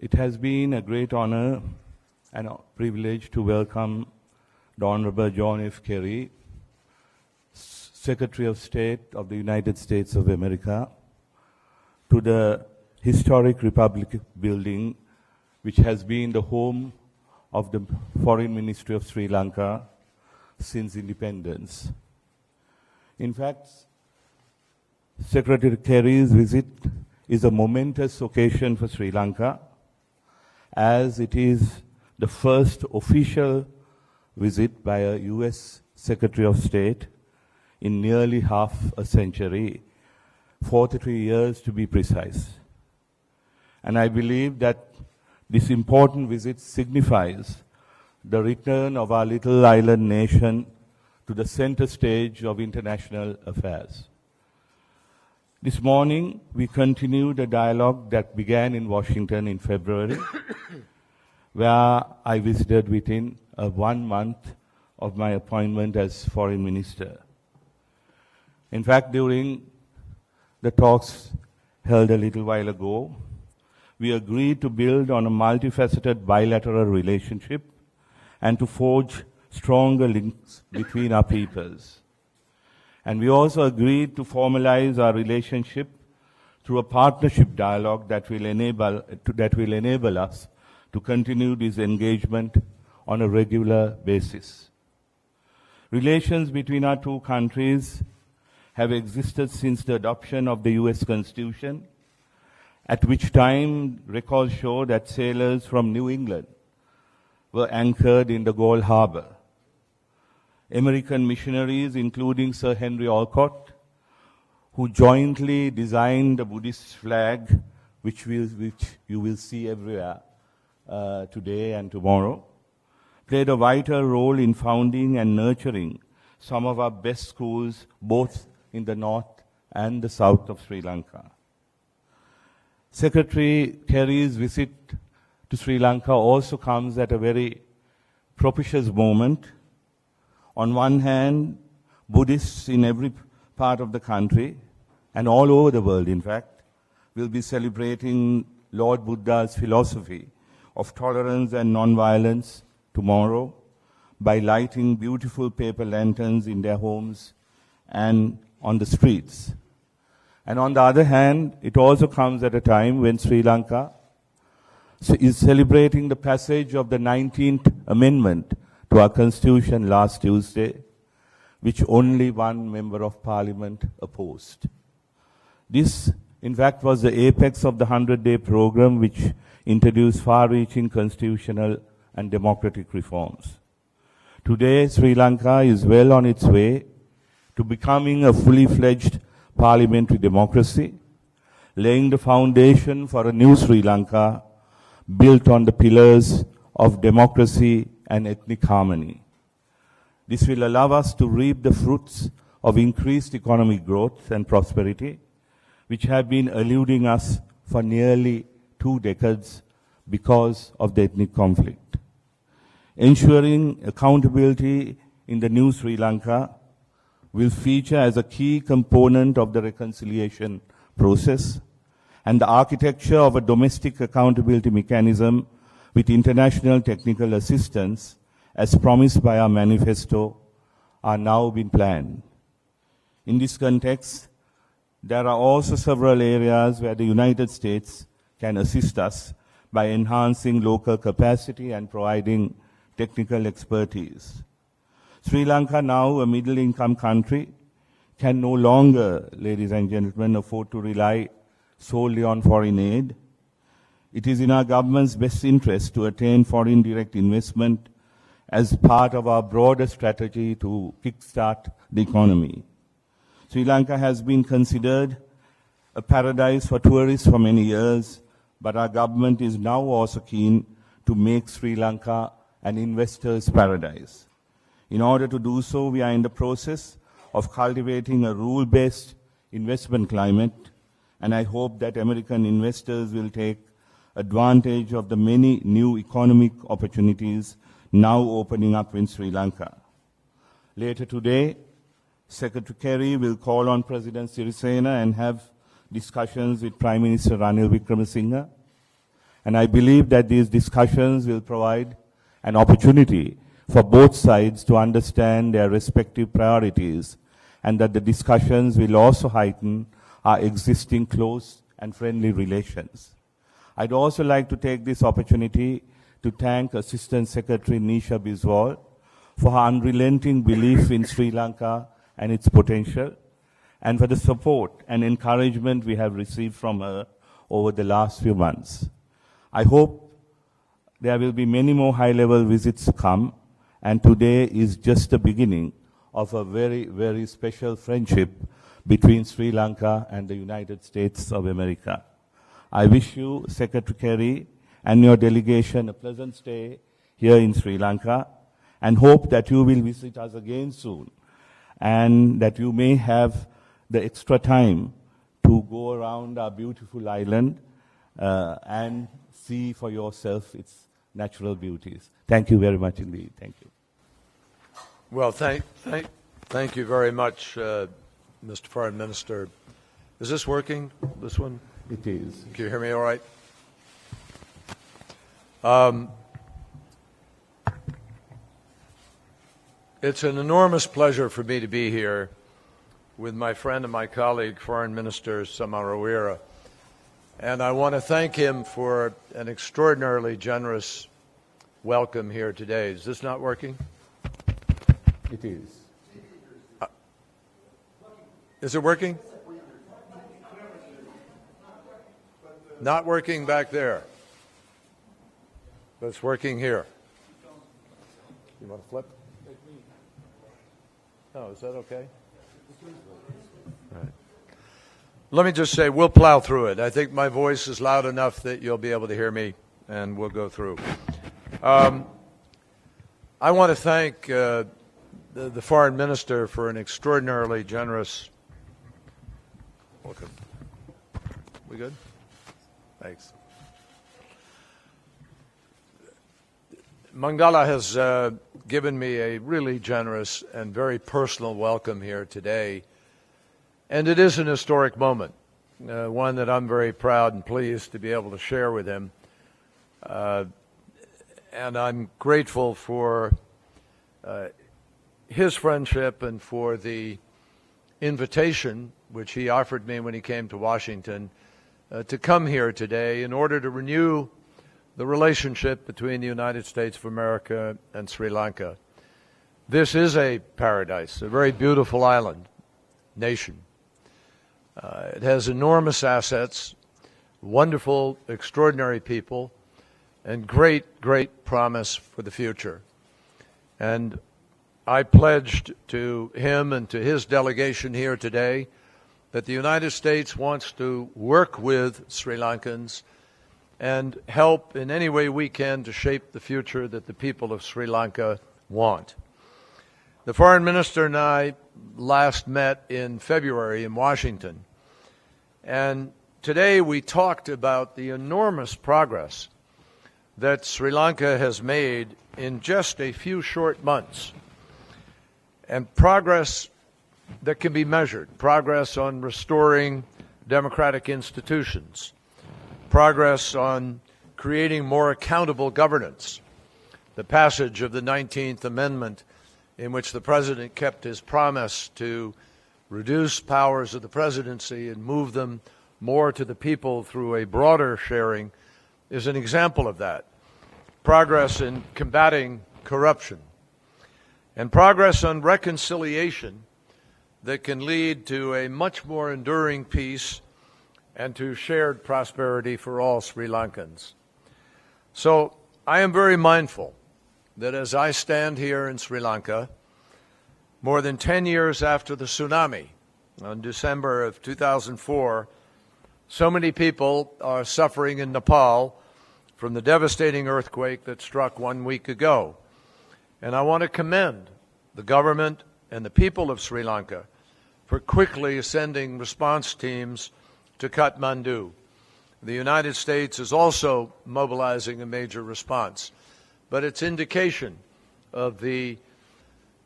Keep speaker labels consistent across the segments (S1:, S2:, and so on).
S1: It has been a great honor and a privilege to welcome the Honorable John F. Kerry, Secretary of State of the United States of America, to the historic Republic building, which has been the home of the Foreign Ministry of Sri Lanka since independence. In fact, Secretary Kerry's visit is a momentous occasion for Sri Lanka, as it is the first official visit by a US Secretary of State in nearly half a century, 43 years to be precise. And I believe that this important visit signifies the return of our little island nation to the center stage of international affairs. This morning, we continued a dialogue that began in Washington in February, where I visited within 1 month of my appointment as Foreign Minister. In fact, during the talks held a little while ago, we agreed to build on a multifaceted bilateral relationship and to forge stronger links between our peoples. And we also agreed to formalize our relationship through a partnership dialogue that will enable us to continue this engagement on a regular basis. Relations between our two countries have existed since the adoption of the US Constitution, at which time records show that sailors from New England were anchored in the Gold Harbor. American missionaries, including Sir Henry Olcott, who jointly designed the Buddhist flag, which you will see everywhere today and tomorrow, played a vital role in founding and nurturing some of our best schools, both in the north and the south of Sri Lanka. Secretary Kerry's visit to Sri Lanka also comes at a very propitious moment. On one hand, Buddhists in every part of the country, and all over the world in fact, will be celebrating Lord Buddha's philosophy of tolerance and non-violence tomorrow by lighting beautiful paper lanterns in their homes and on the streets. And on the other hand, it also comes at a time when Sri Lanka is celebrating the passage of the 19th Amendment to our Constitution last Tuesday, which only one member of Parliament opposed. This, in fact, was the apex of the 100-day program which introduced far-reaching constitutional and democratic reforms. Today, Sri Lanka is well on its way to becoming a fully-fledged parliamentary democracy, laying the foundation for a new Sri Lanka built on the pillars of democracy and ethnic harmony. This will allow us to reap the fruits of increased economic growth and prosperity, which have been eluding us for nearly 2 decades because of the ethnic conflict. Ensuring accountability in the new Sri Lanka will feature as a key component of the reconciliation process, and the architecture of a domestic accountability mechanism with international technical assistance, as promised by our manifesto, are now being planned. In this context, there are also several areas where the United States can assist us by enhancing local capacity and providing technical expertise. Sri Lanka, now a middle-income country, can no longer, ladies and gentlemen, afford to rely solely on foreign aid. It is in our government's best interest to attain foreign direct investment as part of our broader strategy to kickstart the economy. Sri Lanka has been considered a paradise for tourists for many years, but our government is now also keen to make Sri Lanka an investor's paradise. In order to do so, we are in the process of cultivating a rule-based investment climate, and I hope that American investors will take advantage of the many new economic opportunities now opening up in Sri Lanka. Later today, Secretary Kerry will call on President Sirisena and have discussions with Prime Minister Ranil Wickremesinghe. And I believe that these discussions will provide an opportunity for both sides to understand their respective priorities, and that the discussions will also heighten our existing close and friendly relations. I'd also like to take this opportunity to thank Assistant Secretary Nisha Biswal for her unrelenting belief in Sri Lanka and its potential, and for the support and encouragement we have received from her over the last few months. I hope there will be many more high-level visits to come, and today is just the beginning of a very, very special friendship between Sri Lanka and the United States of America. I wish you, Secretary Kerry, and your delegation a pleasant stay here in Sri Lanka, and hope that you will visit us again soon, and that you may have the extra time to go around our beautiful island and see for yourself its natural beauties. Thank you very much indeed. Thank you.
S2: Well, thank you very much, Mr. Foreign Minister. Is this working, this one?
S1: It is.
S2: Can you hear me all right? It's an enormous pleasure for me to be here with my friend and my colleague, Foreign Minister Samarawira. And I want to thank him for an extraordinarily generous welcome here today. Is this not working?
S1: It is.
S2: Is it working? Not working back there. But it's working here. You want to flip? Oh, is that okay? All right. Let me just say, we'll plow through it. I think my voice is loud enough that you'll be able to hear me, and we'll go through. I want to thank the Foreign Minister for an extraordinarily generous welcome. We good? Thanks. Mangala has given me a really generous and very personal welcome here today. And it is an historic moment, one that I'm very proud and pleased to be able to share with him. And I'm grateful for his friendship and for the invitation which he offered me when he came to Washington to come here today in order to renew the relationship between the United States of America and Sri Lanka. This is a paradise, a very beautiful island nation. It has enormous assets, wonderful, extraordinary people, and great, great promise for the future. And I pledged to him and to his delegation here today that the United States wants to work with Sri Lankans and help in any way we can to shape the future that the people of Sri Lanka want. The Foreign Minister and I last met in February in Washington, and today we talked about the enormous progress that Sri Lanka has made in just a few short months, and progress that can be measured, progress on restoring democratic institutions, progress on creating more accountable governance, the passage of the 19th Amendment in which the President kept his promise to reduce powers of the presidency and move them more to the people through a broader sharing is an example of that. Progress in combating corruption, and progress on reconciliation that can lead to a much more enduring peace and to shared prosperity for all Sri Lankans. So I am very mindful that as I stand here in Sri Lanka, more than 10 years after the tsunami on December of 2004, so many people are suffering in Nepal from the devastating earthquake that struck 1 week ago. And I want to commend the government and the people of Sri Lanka for quickly sending response teams to Kathmandu. The United States is also mobilizing a major response, but it's indication of the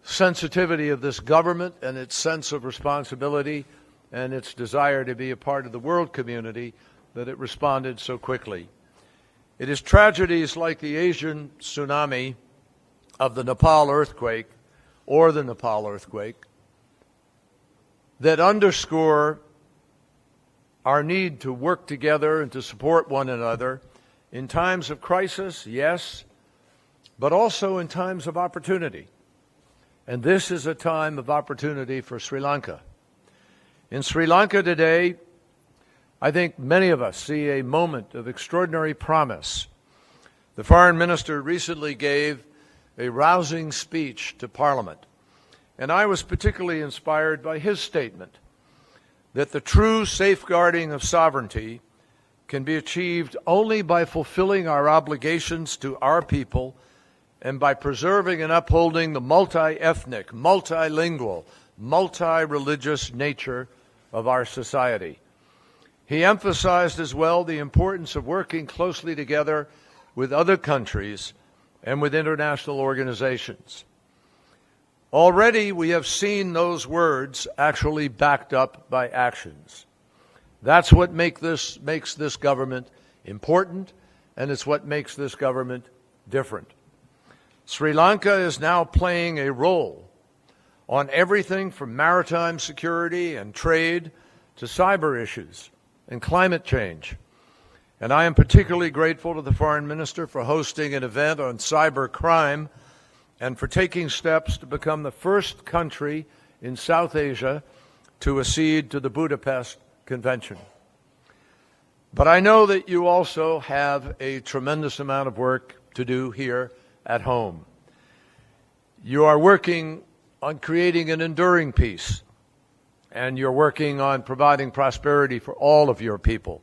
S2: sensitivity of this government and its sense of responsibility and its desire to be a part of the world community that it responded so quickly. It is tragedies like the Asian tsunami of the Nepal earthquake or the Nepal earthquake that underscore our need to work together and to support one another in times of crisis, yes, but also in times of opportunity. And this is a time of opportunity for Sri Lanka. In Sri Lanka today, I think many of us see a moment of extraordinary promise. The foreign minister recently gave a rousing speech to Parliament, and I was particularly inspired by his statement that the true safeguarding of sovereignty can be achieved only by fulfilling our obligations to our people and by preserving and upholding the multi-ethnic, multilingual, multi-religious nature of our society. He emphasized as well the importance of working closely together with other countries and with international organizations. Already we have seen those words actually backed up by actions. That's what makes this government important, and it's what makes this government different. Sri Lanka is now playing a role on everything from maritime security and trade to cyber issues and climate change. And I am particularly grateful to the Foreign Minister for hosting an event on cyber crime and for taking steps to become the first country in South Asia to accede to the Budapest Convention. But I know that you also have a tremendous amount of work to do here at home. You are working on creating an enduring peace, and you're working on providing prosperity for all of your people.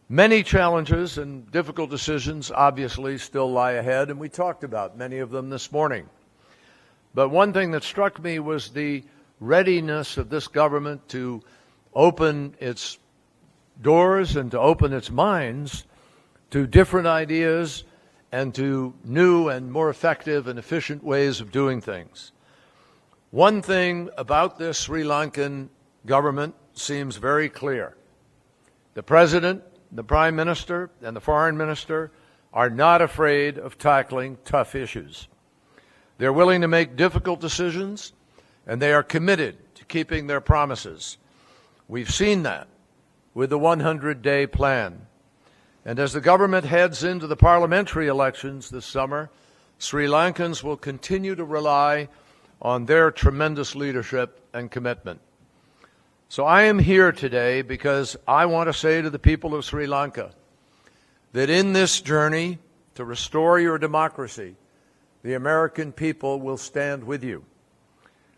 S2: Many challenges and difficult decisions obviously still lie ahead, and we talked about many of them this morning. But one thing that struck me was the readiness of this government to open its doors and to open its minds to different ideas and to new and more effective and efficient ways of doing things. One thing about this Sri Lankan government seems very clear. The President, the Prime Minister, and the Foreign Minister are not afraid of tackling tough issues. They're willing to make difficult decisions, and they are committed to keeping their promises. We've seen that with the 100-day plan. And as the government heads into the parliamentary elections this summer, Sri Lankans will continue to rely on their tremendous leadership and commitment. So I am here today because I want to say to the people of Sri Lanka that in this journey to restore your democracy, the American people will stand with you.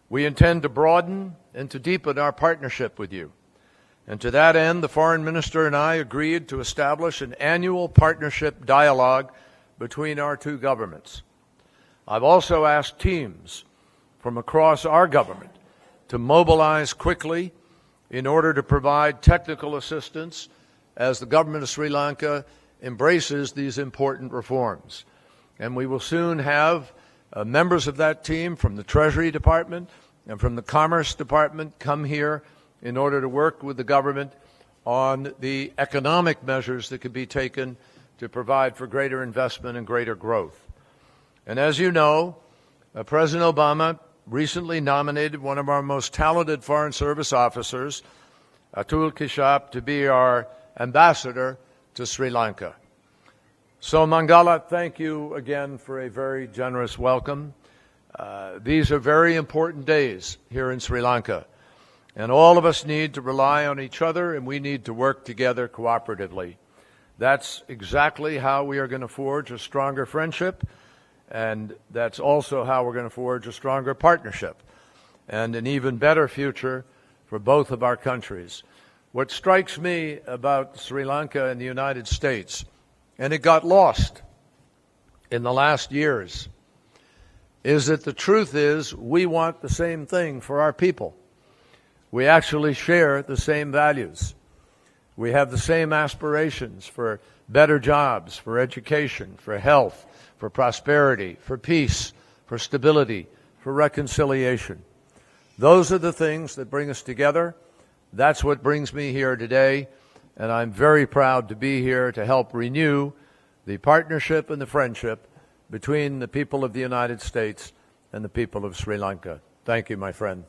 S2: We intend to broaden and to deepen our partnership with you. And to that end, the Foreign Minister and I agreed to establish an annual partnership dialogue between our two governments. I've also asked teams from across our government to mobilize quickly in order to provide technical assistance as the government of Sri Lanka embraces these important reforms. And we will soon have members of that team from the Treasury Department and from the Commerce Department come here in order to work with the government on the economic measures that could be taken to provide for greater investment and greater growth. And as you know, President Obama recently nominated one of our most talented Foreign Service officers, Atul Kishap, to be our ambassador to Sri Lanka. So Mangala, thank you again for a very generous welcome. These are very important days here in Sri Lanka. And all of us need to rely on each other, and we need to work together cooperatively. That's exactly how we are going to forge a stronger friendship, and that's also how we're going to forge a stronger partnership and an even better future for both of our countries. What strikes me about Sri Lanka and the United States, and it got lost in the last years, is that the truth is we want the same thing for our people. We actually share the same values. We have the same aspirations for better jobs, for education, for health, for prosperity, for peace, for stability, for reconciliation. Those are the things that bring us together. That's what brings me here today, and I'm very proud to be here to help renew the partnership and the friendship between the people of the United States and the people of Sri Lanka. Thank you, my friend.